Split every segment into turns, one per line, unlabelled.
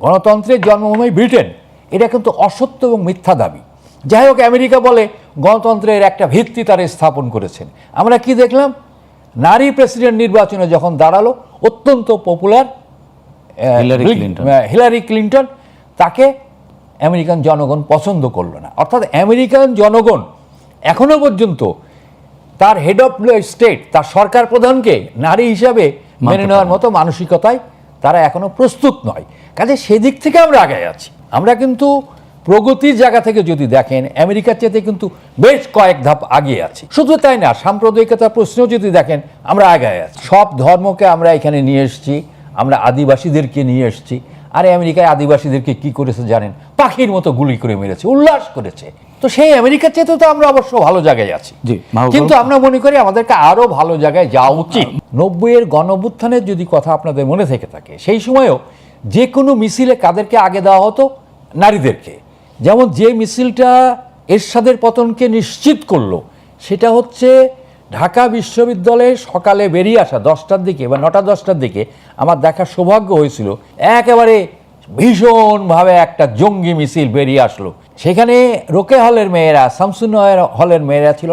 গণতন্ত্রের জন্মভূমি ব্রিটেন, এটা কিন্তু অসত্য এবং মিথ্যা দাবি। যাই হোক, আমেরিকা বলে গণতন্ত্রের একটা ভিত্তি তারা স্থাপন করেছেন। আমরা কি দেখলাম, নারী প্রেসিডেন্ট নির্বাচনে যখন দাঁড়ালো, অত্যন্ত পপুলার হিলারি ক্লিন্টন, তাকে আমেরিকান জনগণ পছন্দ করলো না। অর্থাৎ আমেরিকান জনগণ এখনো পর্যন্ত তার হেড অফ স্টেট, তার সরকার প্রধানকে নারী হিসাবে মেনে নেওয়ার মতো মানসিকতায় তারা এখনো প্রস্তুত নয়। কাজে সেদিক থেকে আমরা আগে আছি। আমরা কিন্তু প্রগতির জায়গা থেকে যদি দেখেন, আমেরিকার চেয়ে কিন্তু বেশ কয়েক ধাপ আগে আছি। শুধু তাই না, সাম্প্রদায়িকতার প্রশ্নেও যদি দেখেন, আমরা আগে আছি। সব ধর্মকে আমরা এখানে নিয়ে এসেছি, আমরা আদিবাসীদেরকে নিয়ে এসেছি। আরে আমেরিকায় আদিবাসীদেরকে কি করেছে জানেন? পাখির মতো গুলি করে মেরেছে, উল্লাস করেছে। তো সেই আমেরিকার চেয়ে তো আমরা অবশ্য ভালো জায়গায় আছি, কিন্তু আমরা মনে করি আমাদেরকে আরো ভালো জায়গায় যাওয়া উচিত। 90-এর গণঅভ্যুত্থানের যদি কথা আপনাদের মনে থেকে থাকে, সেই সময়ও যে কোনো মিছিলে কাদেরকে আগে দেওয়া হতো? নারীদেরকে। যেমন যে মিছিলটা এরশাদের পতনকে নিশ্চিত করলো, সেটা হচ্ছে ঢাকা বিশ্ববিদ্যালয়ে সকালে বেরিয়ে আসা 10টার দিকে বা 9টা-10টার দিকে আমার দেখার সৌভাগ্য হয়েছিল। একেবারে ভীষণভাবে একটা জঙ্গি মিছিল বেরিয়ে আসলো। সেখানে রোকে হলের মেয়েরা, শামসুন্নাহার হলের মেয়েরা ছিল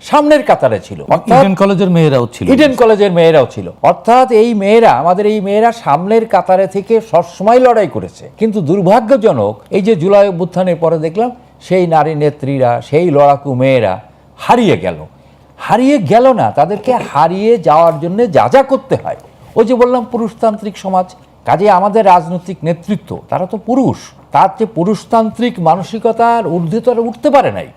সামনের কাতারে ছিল,
ইডেন কলেজের
মেয়েরাও ছিল। অর্থাৎ এই মেয়েরা, আমাদের এই মেয়েরা সামনের কাতারে থেকে সবসময় লড়াই করেছে। কিন্তু দুর্ভাগ্যজনক, এই যে জুলাই অভ্যুত্থানের পরে দেখলাম সেই নারী নেত্রীরা, সেই লড়াকু মেয়েরা হারিয়ে গেল না, তাদেরকে হারিয়ে যাওয়ার জন্য যা যা করতে হয়। ওই যে বললাম পুরুষতান্ত্রিক সমাজ, কাজে আমাদের রাজনৈতিক নেতৃত্ব তারা তো পুরুষ, তার যে পুরুষতান্ত্রিক মানসিকতার ঊর্ধ্বে তো উঠতে পারে নাই।